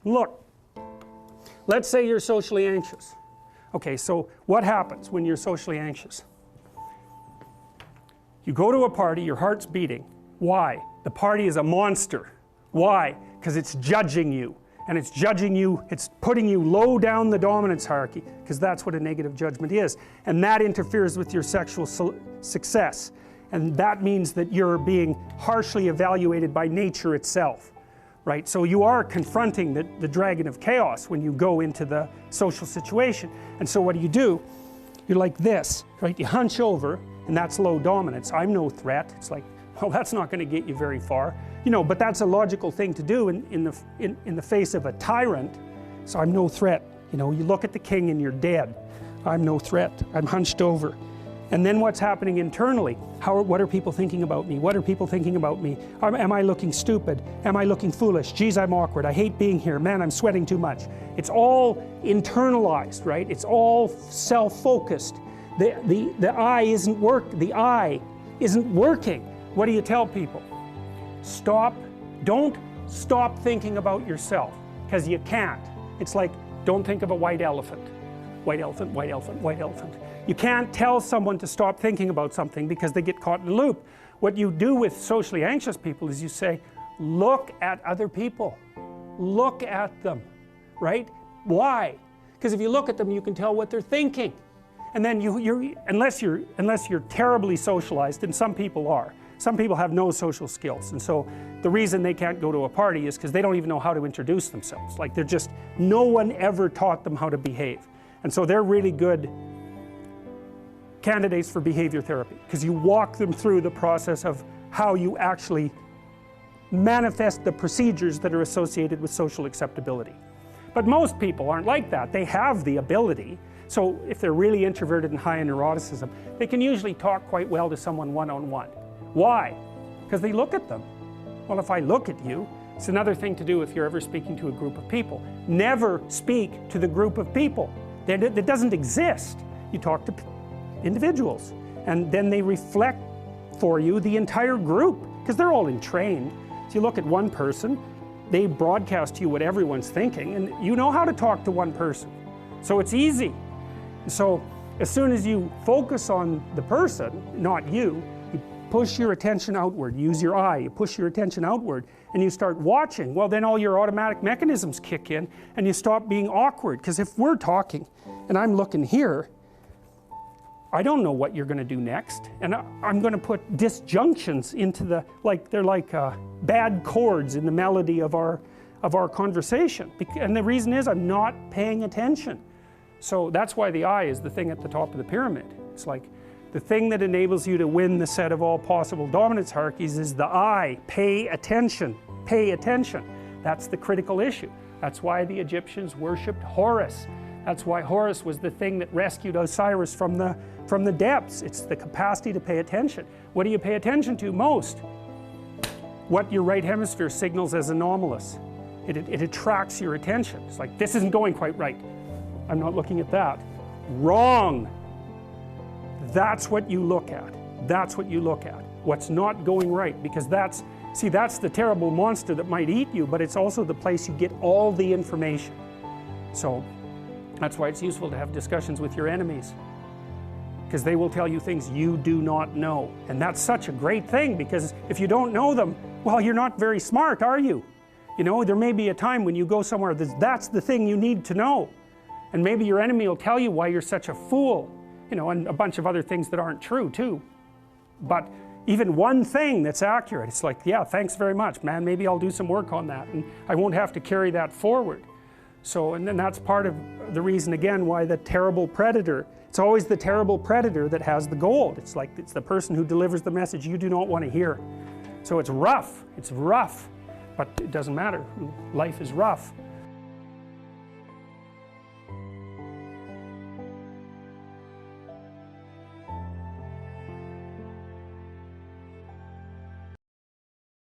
Look, let's say you're socially anxious. Okay, so what happens when you're socially anxious? You go to a party, your heart's beating. Why? The party is a monster. Why? Because it's judging you. And it's judging you, it's putting you low down the dominance hierarchy, because that's what a negative judgment is. And that interferes with your sexual success. And that means that you're being harshly evaluated by nature itself. Right? So you are confronting the dragon of chaos when you go into the social situation. And so what do? You're like this, right? You hunch over, and that's low dominance. I'm no threat. It's like, well, that's not going to get you very far. You know, but that's a logical thing to do in the face of a tyrant. So I'm no threat. You know, you look at the king and you're dead. I'm no threat. I'm hunched over. And then what's happening internally? What are people thinking about me? What are people thinking about me? Am I looking stupid? Am I looking foolish? Geez, I'm awkward. I hate being here. Man, I'm sweating too much. It's all internalized, right? It's all self-focused. The eye isn't working. What do you tell people? Don't stop thinking about yourself, because you can't. It's like, don't think of a white elephant. White elephant, white elephant, white elephant. You can't tell someone to stop thinking about something because they get caught in a loop. What you do with socially anxious people is you say, look at other people. Look at them, right? Why? Because if you look at them, you can tell what they're thinking. And then unless you're terribly socialized, and some people are. Some people have no social skills, and so the reason they can't go to a party is because they don't even know how to introduce themselves. Like no one ever taught them how to behave. And so they're really good candidates for behavior therapy, because you walk them through the process of how you actually manifest the procedures that are associated with social acceptability. But most people aren't like that. They have the ability. So if they're really introverted and high in neuroticism, they can usually talk quite well to someone one-on-one. Why? Because they look at them. Well, if I look at you, it's another thing to do if you're ever speaking to a group of people. Never speak to the group of people. That doesn't exist. You talk to individuals, and then they reflect for you the entire group, because they're all entrained. So you look at one person, they broadcast to you what everyone's thinking, and you know how to talk to one person. So it's easy. So as soon as you focus on the person, not you, you push your attention outward, use your eye, you push your attention outward, and you start watching. Well, then all your automatic mechanisms kick in, and you stop being awkward. Because if we're talking, and I'm looking here, I don't know what you're going to do next, and I'm going to put disjunctions into they're like bad chords in the melody of our conversation. And the reason is I'm not paying attention. So that's why the eye is the thing at the top of the pyramid. It's like the thing that enables you to win the set of all possible dominance hierarchies is the eye. Pay attention. Pay attention. That's the critical issue. That's why the Egyptians worshipped Horus. That's why Horus was the thing that rescued Osiris from the depths. It's the capacity to pay attention. What do you pay attention to most? What your right hemisphere signals as anomalous. It attracts your attention. It's like, this isn't going quite right. I'm not looking at that. Wrong. That's what you look at. That's what you look at. What's not going right, because that's the terrible monster that might eat you, but it's also the place you get all the information. So that's why it's useful to have discussions with your enemies, because they will tell you things you do not know. And that's such a great thing, because if you don't know them, well, you're not very smart, are you? You know, there may be a time when you go somewhere that's the thing you need to know. And maybe your enemy will tell you why you're such a fool, you know, and a bunch of other things that aren't true too. But even one thing that's accurate, it's like, yeah, thanks very much, man, maybe I'll do some work on that, and I won't have to carry that forward. So, and then that's part of the reason, again, why the terrible predator, it's always the terrible predator that has the gold. It's like, it's the person who delivers the message you do not want to hear. So it's rough, but it doesn't matter. Life is rough.